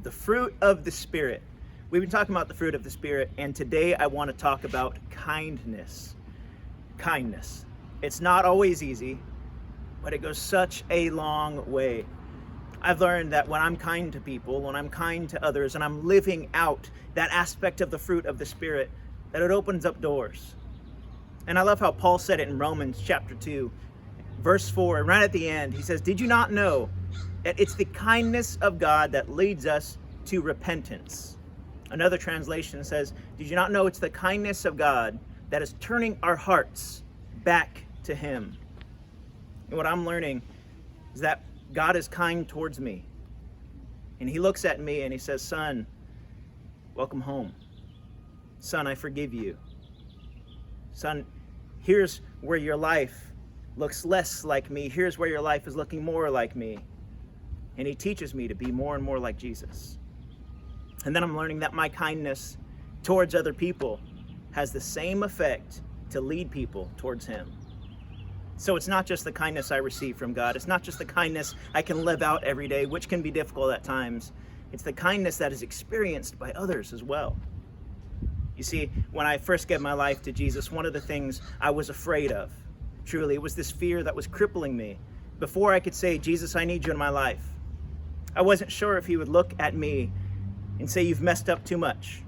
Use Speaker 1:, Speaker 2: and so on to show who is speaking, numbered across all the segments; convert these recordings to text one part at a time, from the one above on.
Speaker 1: The fruit of the Spirit. We've been talking about the fruit of the Spirit, and today I want to talk about kindness. Kindness. It's not always easy, but it goes such a long way. I've learned that when I'm kind to people, when I'm kind to others, and I'm living out that aspect of the fruit of the Spirit, that it opens up doors. And I love how Paul said it in Romans chapter 2, verse 4, and right at the end, he says, "Did you not know that it's the kindness of God that leads us to repentance?" Another translation says, "Did you not know it's the kindness of God that is turning our hearts back to Him?" And what I'm learning is that God is kind towards me. And He looks at me and He says, "Son, welcome home. Son, I forgive you. Son, here's where your life looks less like me. Here's where your life is looking more like me." And He teaches me to be more and more like Jesus. And then I'm learning that my kindness towards other people has the same effect to lead people towards Him. So it's not just the kindness I receive from God. It's not just the kindness I can live out every day, which can be difficult at times. It's the kindness that is experienced by others as well. You see, when I first gave my life to Jesus, one of the things I was afraid of, truly, it was this fear that was crippling me. Before I could say, "Jesus, I need you in my life," I wasn't sure if He would look at me and say, "You've messed up too much.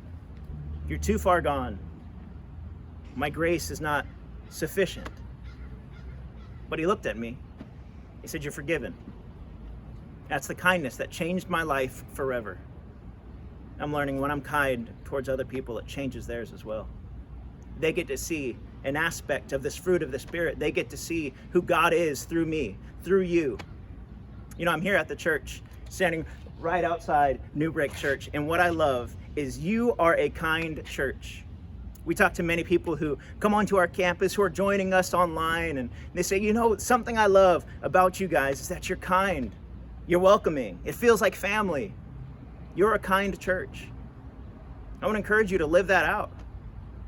Speaker 1: You're too far gone. My grace is not sufficient." But He looked at me. He said, "You're forgiven." That's the kindness that changed my life forever. I'm learning when I'm kind towards other people, it changes theirs as well. They get to see an aspect of this fruit of the Spirit. They get to see who God is through me, through you. You know, I'm here at the church, standing right outside newbreak.church, and what I love is you are a kind church. We talk to many people who come onto our campus, who are joining us online, and they say, "You know, something I love about you guys is that you're kind. You're welcoming. It feels like family. You're a kind church." I want to encourage you to live that out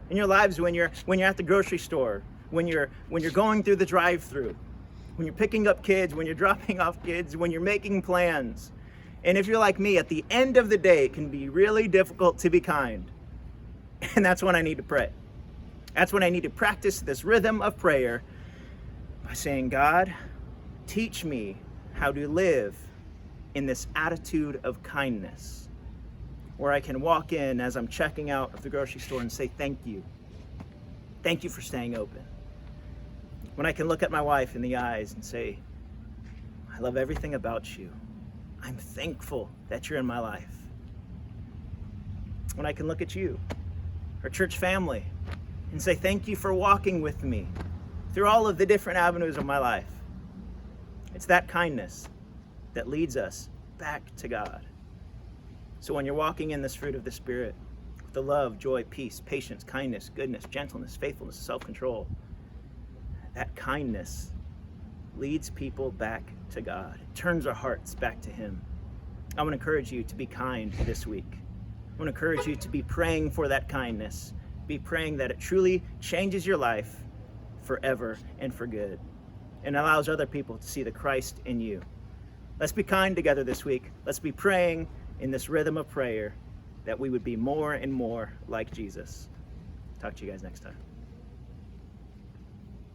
Speaker 1: in your lives when you're at the grocery store, when you're going through the drive-thru, when you're picking up kids, when you're dropping off kids, when you're making plans. And if you're like me, at the end of the day, it can be really difficult to be kind. And that's when I need to pray. That's when I need to practice this rhythm of prayer by saying, "God, teach me how to live in this attitude of kindness, where I can walk in as I'm checking out of the grocery store and say, 'Thank you. Thank you for staying open.' When I can look at my wife in the eyes and say, 'I love everything about you. I'm thankful that you're in my life.' When I can look at you, our church family, and say, 'Thank you for walking with me through all of the different avenues of my life.' It's that kindness that leads us back to God. So when you're walking in this fruit of the Spirit, with the love, joy, peace, patience, kindness, goodness, gentleness, faithfulness, self-control, that kindness leads people back to God. It turns our hearts back to Him. I want to encourage you to be kind this week. I want to encourage you to be praying for that kindness. Be praying that it truly changes your life forever and for good, and allows other people to see the Christ in you. Let's be kind together this week. Let's be praying in this rhythm of prayer that we would be more and more like Jesus. Talk to you guys next time.